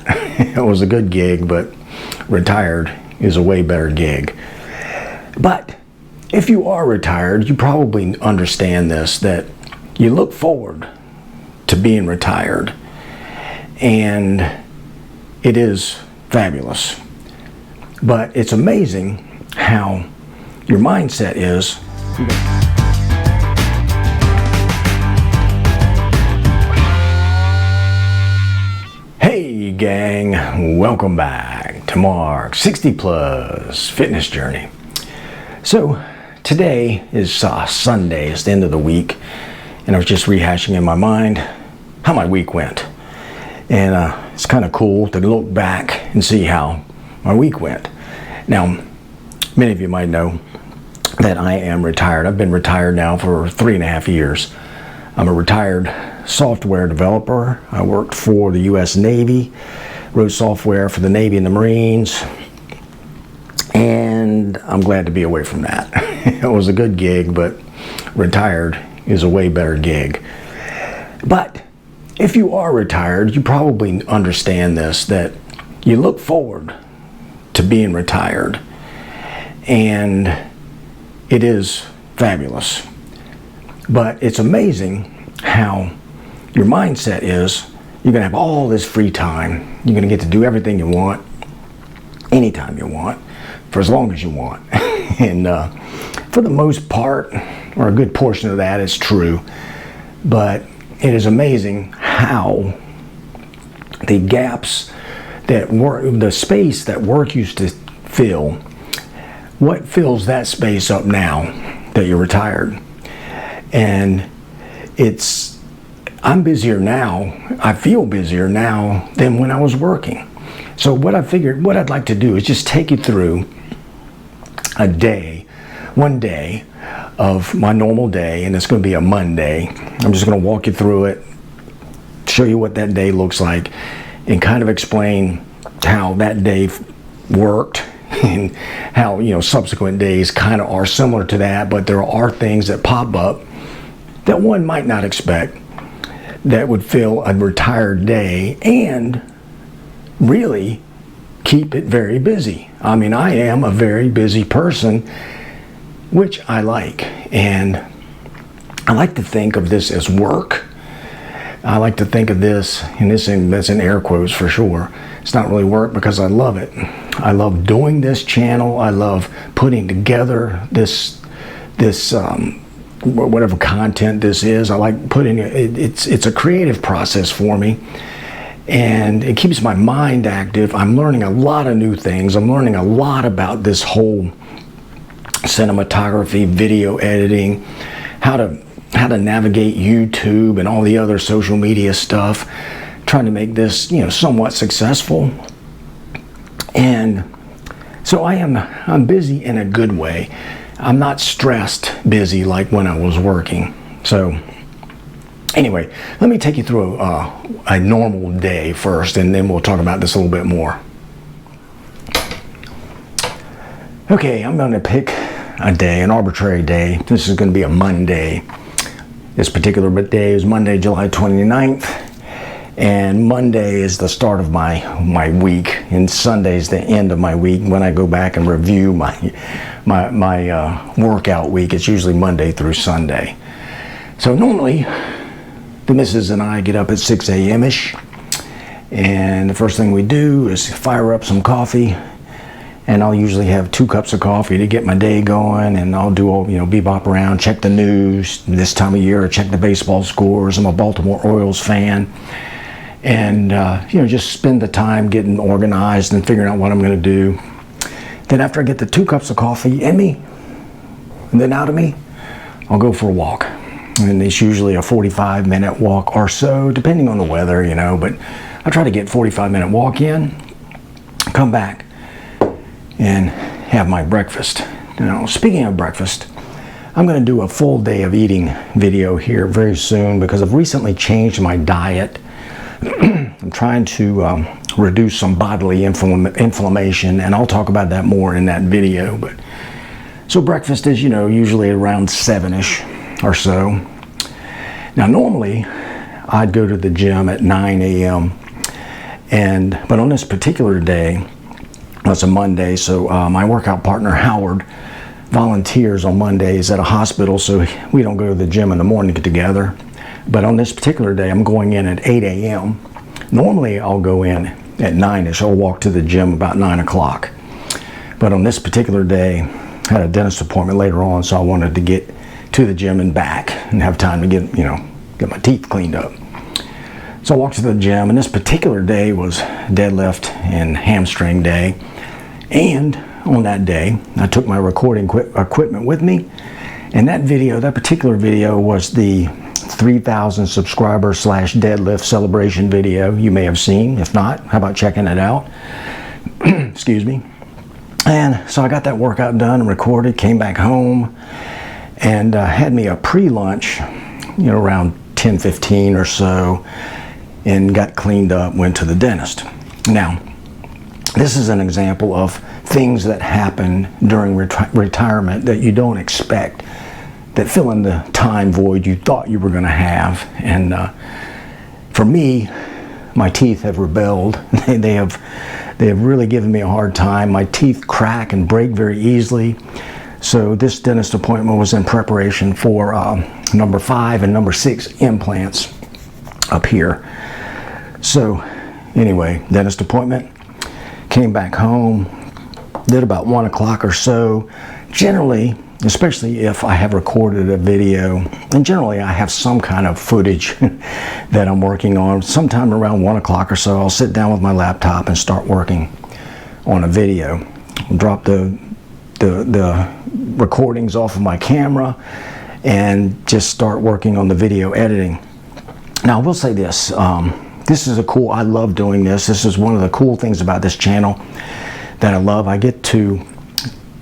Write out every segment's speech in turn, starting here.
It was a good gig, but retired is a way better gig. But if you are retired, you probably understand this, that you look forward to being retired, and it is fabulous. But it's amazing how your mindset is. Hey gang, welcome back to Mark's 60 Plus Fitness Journey. So today is Sunday, it's the end of the week, and I was just rehashing in my mind how my week went. And it's kind of cool to look back and see how my week went. Now, many of you might know that I am retired. I've been retired now for 3.5 years. I'm a retired software developer. I worked for the U.S. Navy, wrote software for the Navy and the Marines, and I'm glad to be away from that. It was a good gig, but retired is a way better gig. But if you are retired, you probably understand this, that you look forward to being retired, and it is fabulous. But it's amazing how your mindset is. You're going to have all this free time. You're going to get to do everything you want, anytime you want, for as long as you want. And for the most part, or a good portion of that is true. But it is amazing how the gaps that work, the space that work used to fill, what fills that space up now that you're retired? And I'm busier now, I feel busier now than when I was working. So what I figured, what I'd like to do is just take you through one day of my normal day, and it's going to be a Monday. I'm just going to walk you through it, show you what that day looks like, and kind of explain how that day worked, and how, subsequent days kind of are similar to that, but there are things that pop up that one might not expect that would fill a retired day and really keep it very busy. I mean, I am a very busy person, which I like, and I like to think of this as work. I like to think of this, and that's in air quotes for sure. It's not really work because I love it. I love doing this channel. I love putting together this whatever content this is. I like putting it. It's a creative process for me, and it keeps my mind active. I'm learning a lot of new things. I'm learning a lot about this whole cinematography, video editing, how to navigate YouTube and all the other social media stuff, trying to make this, somewhat successful. And so I'm busy in a good way. I'm not stressed busy like when I was working. So anyway, let me take you through a normal day first, and then we'll talk about this a little bit more. Okay, I'm going to pick a day, an arbitrary day. This is going to be a Monday. This particular day is Monday, July 29th. And Monday is the start of my week, and Sunday is the end of my week. When I go back and review my workout week, it's usually Monday through Sunday. So normally, the missus and I get up at 6 a.m.-ish, and the first thing we do is fire up some coffee, and I'll usually have 2 cups of coffee to get my day going, and I'll do all, bebop around, check the news this time of year, check the baseball scores. I'm a Baltimore Orioles fan. And, just spend the time getting organized and figuring out what I'm going to do. Then after I get the 2 cups of coffee in me, and then out of me, I'll go for a walk. And it's usually a 45-minute walk or so, depending on the weather, but I try to get 45-minute walk in, come back, and have my breakfast. Speaking of breakfast, I'm going to do a full day of eating video here very soon because I've recently changed my diet. I'm trying to reduce some bodily inflammation, and I'll talk about that more in that video. But so breakfast is, usually around 7-ish or so. Now normally I'd go to the gym at 9 a.m. But on this particular day, it's a Monday, so my workout partner Howard volunteers on Mondays at a hospital, so we don't go to the gym in the morning together. But on this particular day, I'm going in at 8 a.m. Normally, I'll go in at 9ish. I'll walk to the gym about 9 o'clock. But on this particular day, I had a dentist appointment later on, so I wanted to get to the gym and back and have time to get my teeth cleaned up. So I walked to the gym, and this particular day was deadlift and hamstring day. And on that day, I took my recording equipment with me, and that particular video was the 3,000 subscriber / deadlift celebration video you may have seen. If not, how about checking it out? Excuse me. And so I got that workout done and recorded, came back home, and had me a pre-lunch, around 10:15 or so, and got cleaned up, went to the dentist. Now, this is an example of things that happen during retirement that you don't expect, that fill in the time void you thought you were going to have. And for me, my teeth have rebelled. They have really given me a hard time. My teeth crack and break very easily. So this dentist appointment was in preparation for number 5 and number 6 implants up here. So anyway, dentist appointment, came back home, did about 1 o'clock or so. Generally, especially if I have recorded a video, and generally I have some kind of footage that I'm working on, sometime around 1 o'clock or so, I'll sit down with my laptop and start working on a video. Drop the recordings off of my camera and just start working on the video editing. Now, I will say this, I love doing this. This is one of the cool things about this channel that I love. I get to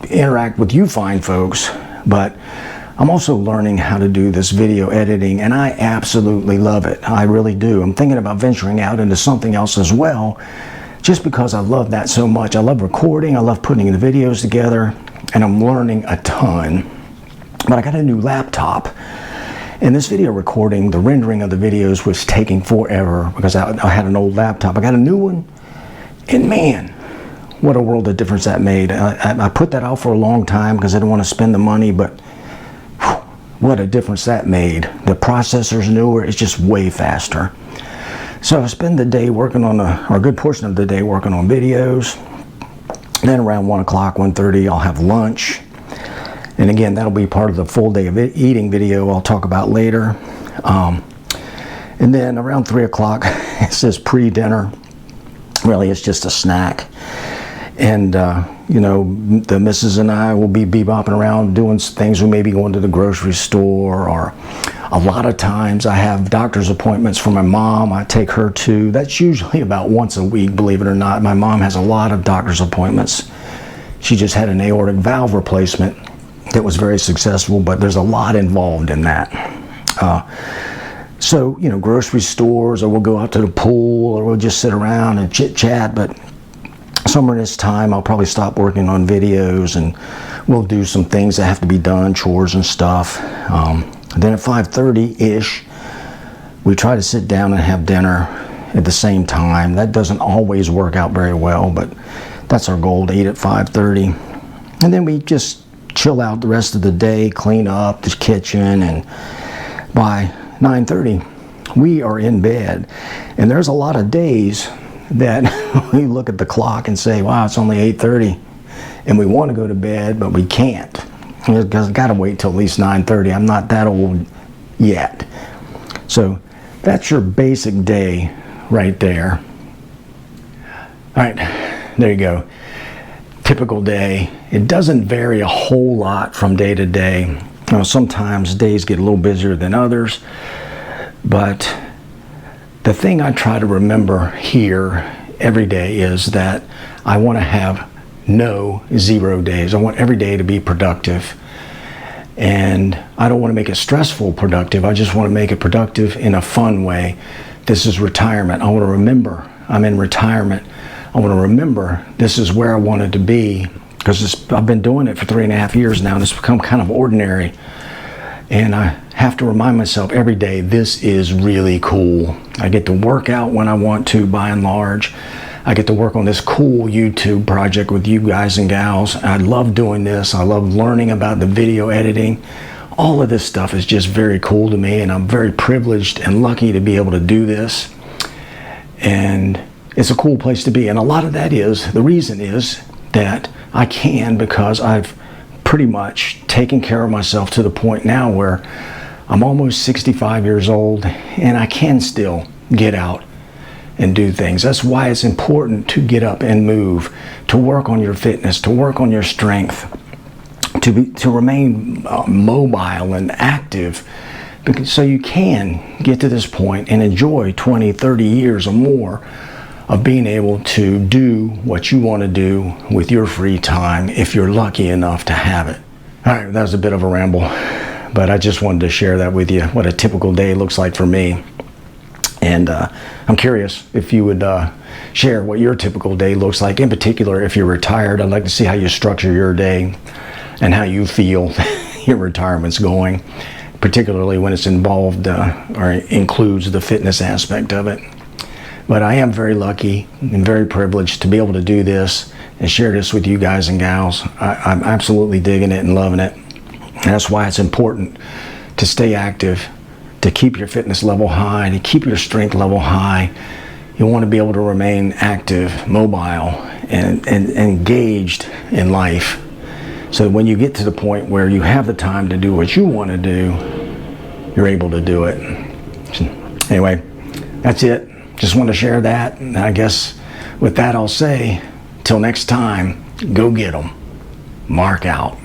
interact with you fine folks, but I'm also learning how to do this video editing, and I absolutely love it. I really do. I'm thinking about venturing out into something else as well, just because I love that so much. I love recording, I love putting the videos together, and I'm learning a ton. But I got a new laptop, and this video recording, the rendering of the videos was taking forever because I had an old laptop. I got a new one, and man, what a world of difference that made. I put that out for a long time because I didn't want to spend the money, but whew, what a difference that made. The processor's newer, it's just way faster. So I spend the day working on, or a good portion of the day working on videos. Then around 1 o'clock, 1:30, I'll have lunch. And again, that'll be part of the full day of eating video I'll talk about later. And then around 3 o'clock, it says pre-dinner. Really, it's just a snack. And, the missus and I will be bebopping around doing things. We may be going to the grocery store, or a lot of times I have doctor's appointments for my mom. I take her to, that's usually about once a week, believe it or not. My mom has a lot of doctor's appointments. She just had an aortic valve replacement that was very successful, but there's a lot involved in that. So, grocery stores, or we'll go out to the pool, or we'll just sit around and chit chat. But somewhere in this time, I'll probably stop working on videos, and we'll do some things that have to be done, chores and stuff. Then at 5:30-ish, we try to sit down and have dinner at the same time. That doesn't always work out very well, but that's our goal, to eat at 5:30. And then we just chill out the rest of the day, clean up the kitchen, and by 9:30, we are in bed. And there's a lot of days that we look at the clock and say, wow, it's only 8:30, and we want to go to bed, but we can't. Because I've got to wait till at least 9:30. I'm not that old yet. So that's your basic day right there. All right, there you go. Typical day. It doesn't vary a whole lot from day to day. Sometimes days get a little busier than others, but the thing I try to remember here every day is that I want to have no 0 days. I want every day to be productive. And I don't want to make it stressful productive. I just want to make it productive in a fun way. This is retirement. I want to remember I'm in retirement. I want to remember this is where I wanted to be, because I've been doing it for 3.5 years now, and it's become kind of ordinary. And I have to remind myself every day, this is really cool. I get to work out when I want to, by and large. I get to work on this cool YouTube project with you guys and gals. I love doing this. I love learning about the video editing. All of this stuff is just very cool to me, and I'm very privileged and lucky to be able to do this. And it's a cool place to be. And a lot of that is, the reason is that I can, because I've pretty much taken care of myself to the point now where I'm almost 65 years old and I can still get out and do things. That's why it's important to get up and move, to work on your fitness, to work on your strength, to remain mobile and active, so you can get to this point and enjoy 20, 30 years or more of being able to do what you want to do with your free time, if you're lucky enough to have it. All right, that was a bit of a ramble, but I just wanted to share that with you, what a typical day looks like for me. And I'm curious if you would share what your typical day looks like. In particular, if you're retired, I'd like to see how you structure your day and how you feel your retirement's going, particularly when it's involved or includes the fitness aspect of it. But I am very lucky and very privileged to be able to do this and share this with you guys and gals. I'm absolutely digging it and loving it. And that's why it's important to stay active, to keep your fitness level high, to keep your strength level high. You want to be able to remain active, mobile, and engaged in life. So when you get to the point where you have the time to do what you want to do, you're able to do it. So anyway, that's it. Just want to share that. And I guess with that, I'll say, till next time, go get 'em. Mark out.